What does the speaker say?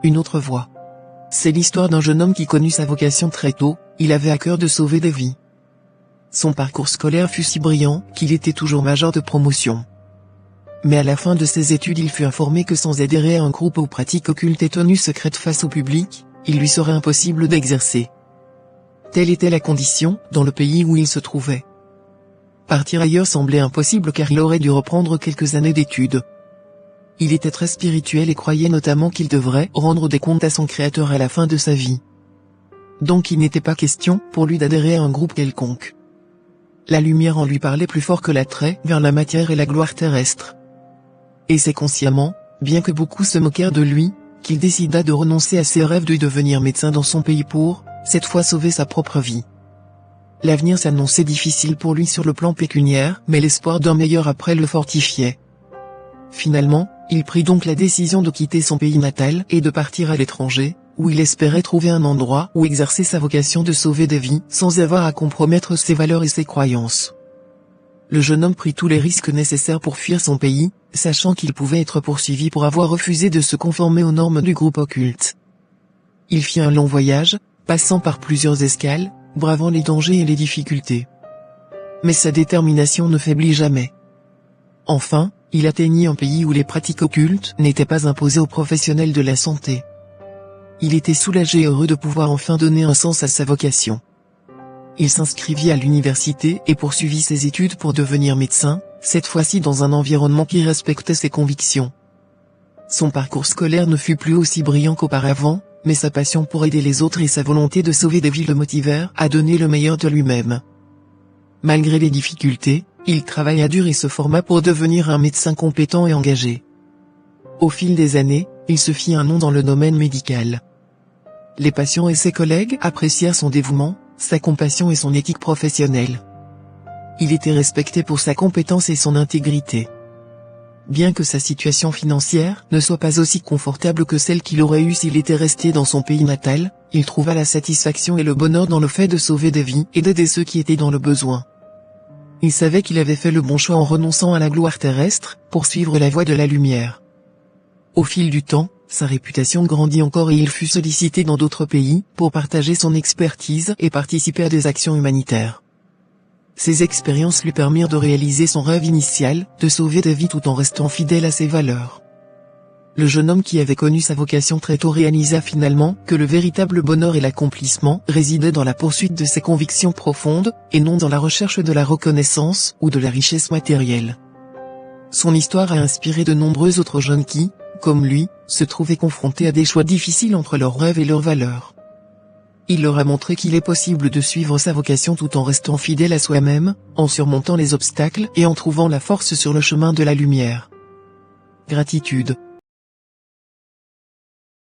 une autre voie. C'est l'histoire d'un jeune homme qui connut sa vocation très tôt, il avait à cœur de sauver des vies. Son parcours scolaire fut si brillant qu'il était toujours major de promotion. Mais à la fin de ses études il fut informé que sans adhérer à un groupe aux pratiques occultes et tenues secrètes face au public, il lui serait impossible d'exercer. Telle était la condition, dans le pays où il se trouvait. Partir ailleurs semblait impossible car il aurait dû reprendre quelques années d'études. Il était très spirituel et croyait notamment qu'il devrait rendre des comptes à son Créateur à la fin de sa vie. Donc il n'était pas question pour lui d'adhérer à un groupe quelconque. La lumière en lui parlait plus fort que l'attrait vers la matière et la gloire terrestre. Et c'est consciemment, bien que beaucoup se moquèrent de lui, qu'il décida de renoncer à ses rêves de devenir médecin dans son pays pour, cette fois, sauver sa propre vie. L'avenir s'annonçait difficile pour lui sur le plan pécuniaire, mais l'espoir d'un meilleur après le fortifiait. Finalement, il prit donc la décision de quitter son pays natal et de partir à l'étranger, où il espérait trouver un endroit où exercer sa vocation de sauver des vies sans avoir à compromettre ses valeurs et ses croyances. Le jeune homme prit tous les risques nécessaires pour fuir son pays, sachant qu'il pouvait être poursuivi pour avoir refusé de se conformer aux normes du groupe occulte. Il fit un long voyage, passant par plusieurs escales, bravant les dangers et les difficultés. Mais sa détermination ne faiblit jamais. Enfin, il atteignit un pays où les pratiques occultes n'étaient pas imposées aux professionnels de la santé. Il était soulagé et heureux de pouvoir enfin donner un sens à sa vocation. Il s'inscrivit à l'université et poursuivit ses études pour devenir médecin, cette fois-ci dans un environnement qui respectait ses convictions. Son parcours scolaire ne fut plus aussi brillant qu'auparavant, mais sa passion pour aider les autres et sa volonté de sauver des vies le motivèrent à donner le meilleur de lui-même. Malgré les difficultés, il travailla dur et se forma pour devenir un médecin compétent et engagé. Au fil des années, il se fit un nom dans le domaine médical. Les patients et ses collègues apprécièrent son dévouement, sa compassion et son éthique professionnelle. Il était respecté pour sa compétence et son intégrité. Bien que sa situation financière ne soit pas aussi confortable que celle qu'il aurait eue s'il était resté dans son pays natal, il trouva la satisfaction et le bonheur dans le fait de sauver des vies et d'aider ceux qui étaient dans le besoin. Il savait qu'il avait fait le bon choix en renonçant à la gloire terrestre, pour suivre la voie de la lumière. Au fil du temps, sa réputation grandit encore et il fut sollicité dans d'autres pays, pour partager son expertise et participer à des actions humanitaires. Ces expériences lui permirent de réaliser son rêve initial, de sauver des vies tout en restant fidèle à ses valeurs. Le jeune homme qui avait connu sa vocation très tôt réalisa finalement que le véritable bonheur et l'accomplissement résidaient dans la poursuite de ses convictions profondes, et non dans la recherche de la reconnaissance ou de la richesse matérielle. Son histoire a inspiré de nombreux autres jeunes qui, comme lui, se trouvaient confrontés à des choix difficiles entre leurs rêves et leurs valeurs. Il leur a montré qu'il est possible de suivre sa vocation tout en restant fidèle à soi-même, en surmontant les obstacles et en trouvant la force sur le chemin de la lumière. Gratitude.